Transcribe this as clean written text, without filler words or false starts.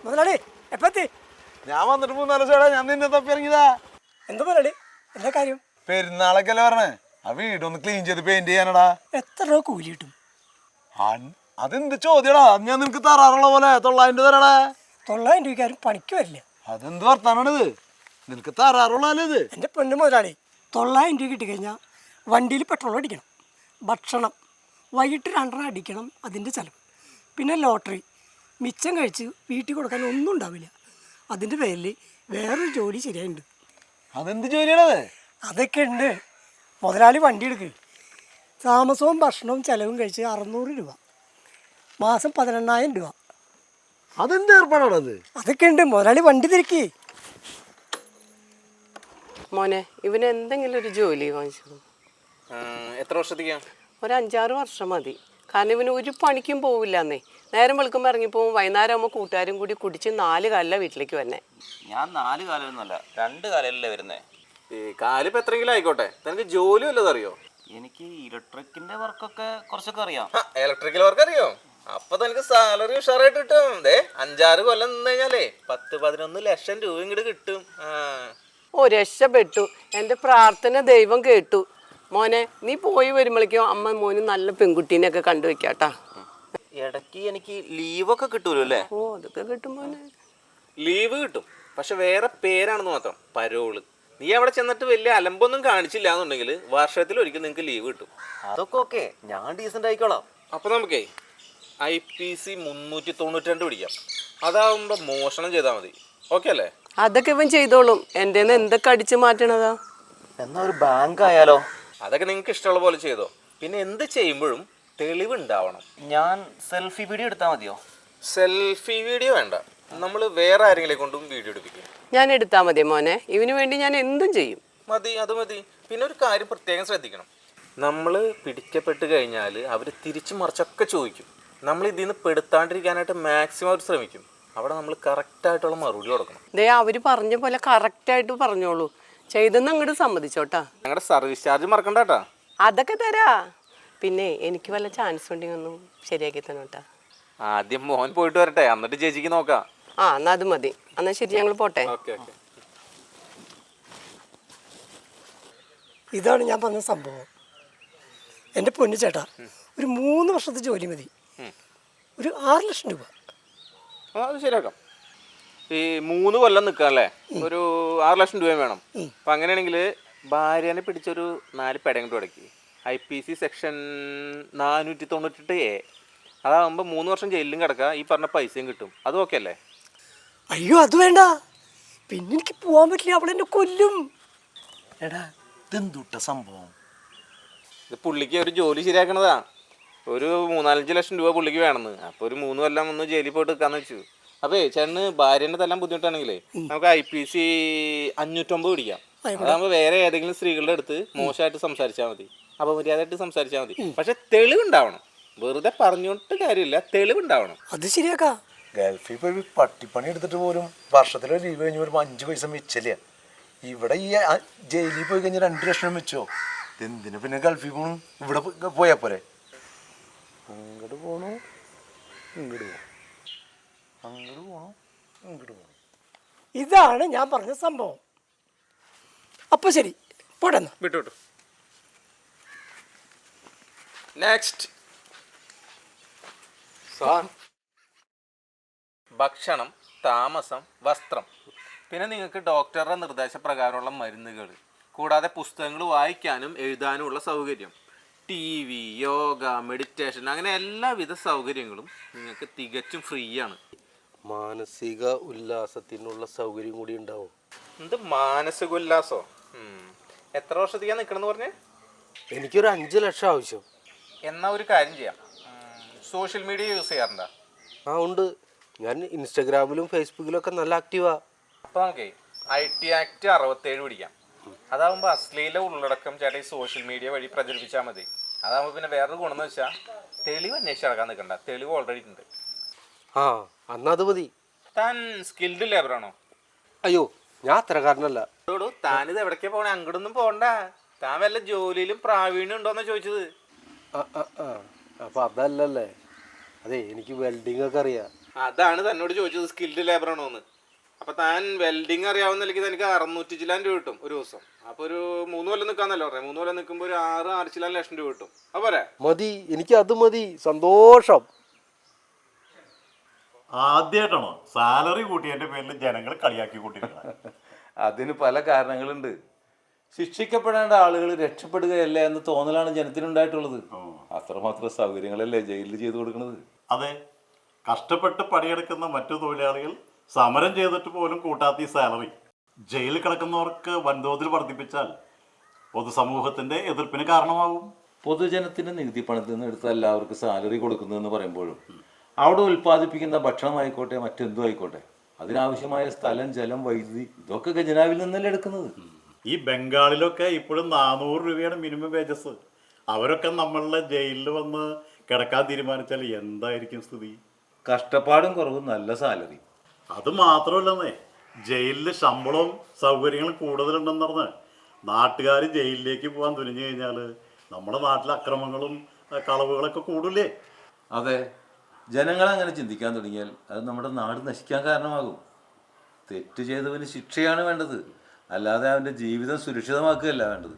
മുതലാളി എപ്പത്തി? ഞാൻ വന്നിട്ട് 3-4 ദിവസം ഞാൻ നിന്നെ തപ്പി ഇറങ്ങിയതാ. എന്താ മുതലാളി, എന്താ കാര്യം? പെരുന്നാളൊക്കെ അല്ലേ പറഞ്ഞേ, ആ വീടൊന്ന് ക്ലീൻ ചെയ്ത് പെയിന്റ് ചെയ്യാനടാ. എത്ര രൂപ കൂലി കിട്ടും? അതെന്ത് ചോദ്യടാ? ഞാൻ നിനക്ക് തരാറുള്ള പോലെ 900 തരാടാ. 900 രൂപയ്ക്കാരും പണിക്ക് വരില്ല. അതെന്ത് വർത്താനാണിത്? നിനക്ക് തരാറുള്ളതല്ലേ ഇത്? എൻ്റെ പൊന്നു മുതലാളി, 900 രൂപ കിട്ടിക്കഴിഞ്ഞാൽ വണ്ടിയിൽ പെട്രോൾ അടിക്കണം, ഭക്ഷണം വൈകിട്ട് 2.5 അടിക്കണം, അതിൻ്റെ ചിലവ്, പിന്നെ ലോട്ടറി, മിച്ചം കഴിച്ച് വീട്ടിൽ കൊടുക്കാൻ ഒന്നും ഉണ്ടാവില്ല. അതിൻ്റെ പേരിൽ വേറൊരു ജോലി ശരിയായിട്ടുണ്ട്. അതെന്ത് ജോലിയാണത്? അതൊക്കെ ഉണ്ട്. മുതലാളി വണ്ടി എടുക്കുക, താമസവും ഭക്ഷണവും ചിലവും കഴിച്ച് 600 രൂപ, മാസം 18,000 രൂപ. അതെന്ത് ഏർപ്പാടാണത്? അതൊക്കെ ഉണ്ട്. മുതലാളി വണ്ടി തിരക്കി. മോനെ, ഇവന് എന്തെങ്കിലും ഒരു ജോലി വാങ്ങിച്ചു. എത്ര വർഷത്തേക്കാ? ഒരു 5-6 വർഷം മതി. കാരണം ഇവന് ഒരു പണിക്കും പോവില്ല എന്നേ. നേരം വെളുക്കുമ്പോൾ ഇറങ്ങിപ്പോവും, വൈകുന്നേരം ആകുമ്പോൾ കൂട്ടുകാരും കൂടി കുടിച്ച് 4 കാലിലാണ് വീട്ടിലേക്ക് വന്നെ. ഞാൻ 4 കാലമൊന്നുമല്ല, 2 കാലല്ലേ വരുന്നേ. ഈ കാലിപ്പോൾ എത്രയെങ്കിലും ആയിക്കോട്ടെ, നിനക്ക് ജോലി വല്ലതും അറിയോ? എനിക്ക് ഇലക്ട്രിക്കിന്റെ വർക്കൊക്കെ കുറച്ചൊക്കെ അറിയാം. ഇലക്ട്രിക്കൽ വർക്ക് അറിയോ? അപ്പൊ തനിക്ക് സാലറി ഉഷാറായിട്ട് കിട്ടും. 5-6 കൊല്ലം നിന്ന് കഴിഞ്ഞാലേ 10-11 ലക്ഷം രൂപ ഇങ്ങോട്ട് കിട്ടും. ഓ, രക്ഷപ്പെട്ടു. എൻ്റെ പ്രാർത്ഥന ദൈവം കേട്ടു. മോനെ, നീ പോയി വരുമ്പോഴേക്കും അമ്മ മോന് നല്ല പെൺകുട്ടീനെയൊക്കെ കണ്ടുവെക്കാട്ടാ. ഇടയ്ക്ക് എനിക്ക് ലീവൊക്കെ കിട്ടൂലോ അല്ലേ? ഓ, അതൊക്കെ കിട്ടും മോനെ. ലീവ് കിട്ടും, പക്ഷെ വേറെ പേരാണെന്ന് മാത്രം, പരോള്. നീ അവിടെ ചെന്നിട്ട് വലിയ അലമ്പൊന്നും കാണിച്ചില്ല എന്നുണ്ടെങ്കിൽ വർഷത്തിൽ ഒരിക്കൽ നിങ്ങൾക്ക് ലീവ് കിട്ടും. അതൊക്കെ ഓക്കെ, ഞാൻ ഡീസൻ്റ് ആയിക്കോളാം. അപ്പോൾ നമുക്കേ IPC 392 പിടിക്കാം. അതാവുമ്പോൾ മോഷണം ചെയ്താൽ മതി. ഓക്കെ അല്ലേ? അതൊക്കെ ഇവൻ ചെയ്തോളും. എൻ്റെ എന്തൊക്കെ അടിച്ചു മാറ്റണതാ. എന്നാ ഒരു ബാങ്ക് ആയാലോ? അതൊക്കെ നിങ്ങൾക്ക് ഇഷ്ടമുള്ള പോലെ ചെയ്തോ. പിന്നെ എന്ത് ചെയ്യുമ്പോഴും തെളിവുണ്ടാവണം. ഞാൻ സെൽഫി വീഡിയോ എടുത്താൽ മതിയോ? സെൽഫി വീഡിയോ വേണ്ട, നമ്മൾ വേറെ ആരെങ്കിലും കൊണ്ടും വീഡിയോ എടുപ്പിക്കും. ഞാൻ എടുത്താൽ മതി മോനെ, ഇവന് വേണ്ടി ഞാൻ എന്തും ചെയ്യും. മതി, അത് മതി. പിന്നെ ഒരു കാര്യം പ്രത്യേകം ശ്രദ്ധിക്കണം, നമ്മൾ പിടിക്കപ്പെട്ട് കഴിഞ്ഞാൽ അവർ തിരിച്ചു മറിച്ചൊക്കെ ചോദിക്കും. നമ്മൾ ഇതിൽ നിന്ന് പെടുത്താണ്ടിരിക്കാനായിട്ട് മാക്സിമം അവർ ശ്രമിക്കും. അവിടെ നമ്മൾ കറക്റ്റായിട്ടുള്ള മറുപടി കൊടുക്കണം. ദേ, അവർ പറഞ്ഞ പോലെ കറക്റ്റായിട്ട് പറഞ്ഞോളൂ. ചെയ്തെന്ന് അങ്ങോട്ട് സമ്മതിച്ചോട്ടാ. ഞങ്ങളുടെ സർവീസ് ചാർജ് മറക്കണ്ട കേട്ടാ. അതൊക്കെ തരാ. പിന്നെ എനിക്ക് വല്ല ചാൻസ് ഉണ്ടെങ്കിൽ ഒന്നും ശരിയാക്കി തന്നോട്ടാ. ആദ്യം മോൻ പോയിട്ട് വരട്ടെ, എന്നിട്ട് ചേച്ചിക്ക് നോക്കാം. ആ, എന്നാൽ അത് മതി. എന്നാൽ ശരി, ഞങ്ങൾ പോട്ടെ. Okay okay. ഇതാണ് ഞാൻ പറഞ്ഞ സംഭവം. എൻ്റെ പൊന്നു ചേട്ടാ, ഒരു 3 വർഷത്തെ ജോലി മതി, ഒരു 6 ലക്ഷം രൂപ. അത് ശരിയാക്കാം. ഈ 3 കൊല്ലം നിൽക്കാല്ലേ, ഒരു 6 ലക്ഷം രൂപയും വേണം. അപ്പം അങ്ങനെയാണെങ്കിൽ ഭാര്യനെ പിടിച്ചൊരു 4 പെടയും കൂടെ അടക്കി. IPC section 498A. അതാകുമ്പോൾ 3 വർഷം ജയിലിലും കിടക്കുക, ഈ പറഞ്ഞ പൈസയും കിട്ടും. അതും ഓക്കെ അല്ലേ? അയ്യോ, അത് വേണ്ട. പിന്നെ എനിക്ക് പോകാൻ പറ്റില്ല, അവളെന്നെ കൊല്ലും. എടാ, ഇതെന്തുട്ട സംഭവം? ഇത് പുള്ളിക്ക് ഒരു ജോലി ശരിയാക്കണതാ. ഒരു 3-4 ലക്ഷം രൂപ പുള്ളിക്ക് വേണമെന്ന്. അപ്പോൾ ഒരു 3 കൊല്ലം ഒന്ന് ജയിലിൽ പോയിട്ട് നിൽക്കാന്ന് വെച്ചു. അപ്പോൾ ചേട്ടന് ഭാര്യനെ തല്ലാൻ ബുദ്ധിമുട്ടാണെങ്കിലേ നമുക്ക് IPC 509 പിടിക്കാം. അതാകുമ്പോൾ വേറെ ഏതെങ്കിലും സ്ത്രീകളുടെ അടുത്ത് മോശമായിട്ട് സംസാരിച്ചാൽ മതി, അപമര്യാദയായിട്ട് സംസാരിച്ചാൽ മതി. പക്ഷെ തെളിവുണ്ടാവണം. വെറുതെ പറഞ്ഞോട്ട് കാര്യമില്ല, തെളിവുണ്ടാവണം. അത് ശരിയാക്കാം. ഗൾഫിൽ പോയി പട്ടിപ്പണി എടുത്തിട്ട് പോലും വർഷത്തിലൊരു ലീവ് കഴിഞ്ഞ് വരുമ്പോൾ 5 പൈസ മിച്ചില്ല. ഇവിടെ ഈ ജയിലിൽ പോയി കഴിഞ്ഞാൽ 2 ലക്ഷം വെച്ചോ. എന്തിനു പിന്നെ ഗൾഫിൽ പോകണം? ഇവിടെ പോയാൽ പോരെ? അങ്ങോട്ട് പോകണോ, ഇങ്ങോട്ട് പോകണം, അങ്ങോട്ട് പോകണോ, ഇങ്ങോട്ട് പോകണം. ഇതാണ് ഞാൻ പറഞ്ഞ സംഭവം. അപ്പോൾ ശരി, പോട്ടെ. വിട്ടു വിട്ടു. നെക്സ്റ്റ്. ഭക്ഷണം, താമസം, വസ്ത്രം, പിന്നെ നിങ്ങൾക്ക് ഡോക്ടറുടെ നിർദ്ദേശപ്രകാരമുള്ള മരുന്നുകൾ, കൂടാതെ പുസ്തകങ്ങൾ വായിക്കാനും എഴുതാനുമുള്ള സൗകര്യം, TV, യോഗ, മെഡിറ്റേഷൻ, അങ്ങനെ എല്ലാവിധ സൗകര്യങ്ങളും നിങ്ങൾക്ക് തികച്ചും ഫ്രീ ആണ്. മാനസിക ഉല്ലാസത്തിനുള്ള സൗകര്യം കൂടി ഉണ്ടാവും. എന്ത് മാനസിക ഉല്ലാസോ? എത്ര വർഷത്തേക്കാണ് നിൽക്കണമെന്ന് പറഞ്ഞേ? എനിക്കൊരു 5 ലക്ഷം ആവശ്യം. എന്നാൽ ഒരു കാര്യം ചെയ്യാം, സോഷ്യൽ മീഡിയ യൂസ് ചെയ്യാറുണ്ടോ? ആ, ഉണ്ട്. ഞാൻ ഇൻസ്റ്റാഗ്രാമിലും ഫേസ്ബുക്കിലൊക്കെ നല്ല ആക്റ്റീവാ. അപ്പോൾ നമുക്കേ IT ആക്ട് 67 പിടിക്കാം. അതാകുമ്പോൾ അശ്ലീല ഉള്ളടക്കം ചേട്ടാ ഈ സോഷ്യൽ മീഡിയ വഴി പ്രചരിപ്പിച്ചാൽ മതി. അതാകുമ്പോൾ പിന്നെ വേറൊരു ഗുണം എന്ന് വെച്ചാൽ തെളിവ് അന്വേഷിച്ച് നടക്കാൻ നിൽക്കണ്ട, തെളിവ് ഓൾറെഡി ഉണ്ട്. ആ, അന്നത് മതി. താൻ സ്കിൽഡ് ലേബറാണോ? അയ്യോ, ഞാൻ അത്രക്കാരനല്ല. താനിത് എവിടേക്കാ പോകണേ? അങ്ങോട്ടൊന്നും പോകണ്ട. താൻ വല്ല ജോലിയിലും പ്രാവീണ്യം ഉണ്ടോന്നാ ചോദിച്ചത്. അപ്പം അതല്ലല്ലേ. അതെ, എനിക്ക് വെൽഡിംഗ് ഒക്കെ അറിയാം. അതാണ് തന്നോട് ചോദിച്ചത് സ്കിൽഡ് ലേബർ ആണോ എന്ന്. അപ്പൊ താൻ വെൽഡിങ് അറിയാവുന്ന നിലയ്ക്ക് തനിക്ക് 600 ചില്ലാൻ രൂപ കിട്ടും ഒരു ദിവസം. അപ്പൊ ഒരു 3 കൊല്ലം നിൽക്കാന്നല്ലോ പറഞ്ഞത്. 3 കൊല്ലം നിൽക്കുമ്പോൾ ഒരു 6 ചില്ലാൻ ലക്ഷം രൂപ കിട്ടും. അപ്പോരെ? മതി, എനിക്ക് അത് മതി, സന്തോഷം. ആദ്യമായിട്ടാണോ സാലറി കൂട്ടിയതിന്റെ പേരിൽ ജനങ്ങൾ കളിയാക്കിക്കൊണ്ടിരിക്കുന്നത്? അതിന് പല കാരണങ്ങളുണ്ട്. ശിക്ഷിക്കപ്പെടേണ്ട ആളുകൾ രക്ഷപ്പെടുകയല്ല എന്ന തോന്നലാണ് ജനത്തിനുണ്ടായിട്ടുള്ളത്. അത്രമാത്രം സൗകര്യങ്ങളല്ലേ ജയിലിൽ ചെയ്തു കൊടുക്കുന്നത്. അതെ, കഷ്ടപ്പെട്ട് പണിയെടുക്കുന്ന മറ്റു തൊഴിലാളികൾ സമരം ചെയ്തിട്ട് പോലും കൂട്ടാത്ത ഈ സാലറി ജയിലിൽ കിടക്കുന്നവർക്ക് വൻതോതിൽ വർദ്ധിപ്പിച്ചാൽ പൊതുസമൂഹത്തിന്റെ എതിർപ്പിന് കാരണമാകും. പൊതുജനത്തിന്റെ നികുതി പണത്തിൽ നിന്ന് എടുത്ത് എല്ലാവർക്കും സാലറി കൊടുക്കുന്നതെന്ന് പറയുമ്പോഴും അവിടെ ഉൽപ്പാദിപ്പിക്കുന്ന ഭക്ഷണമായിക്കോട്ടെ മറ്റെന്തും ആയിക്കോട്ടെ അതിനാവശ്യമായ സ്ഥലം, ജലം, വൈദ്യുതി ഇതൊക്കെ ഖജനാവിൽ നിന്നല്ലേ എടുക്കുന്നത്. ഈ ബംഗാളിലൊക്കെ ഇപ്പോഴും 400 രൂപയാണ് മിനിമം വേജസ്. അവരൊക്കെ നമ്മളുടെ ജയിലിൽ വന്ന് കിടക്കാൻ തീരുമാനിച്ചാൽ എന്തായിരിക്കും സ്ഥിതി? കഷ്ടപ്പാടും കുറവും നല്ല സാലറി. അത് മാത്രമല്ലെന്നേ, ജയിലിൽ ശമ്പളവും സൗകര്യങ്ങളും കൂടുതലുണ്ടെന്ന് പറഞ്ഞ് നാട്ടുകാർ ജയിലിലേക്ക് പോകാൻ തുനിഞ്ഞു കഴിഞ്ഞാൽ നമ്മുടെ നാട്ടിലെ അക്രമങ്ങളും കളവുകളൊക്കെ കൂടില്ലേ? അതെ, ജനങ്ങൾ അങ്ങനെ ചിന്തിക്കാൻ തുടങ്ങിയാൽ അത് നമ്മുടെ നാട് നശിക്കാൻ കാരണമാകും. തെറ്റ് ചെയ്തവന് ശിക്ഷയാണ് വേണ്ടത്, അല്ലാതെ അവൻ്റെ ജീവിതം സുരക്ഷിതമാക്കുകയല്ല വേണ്ടത്.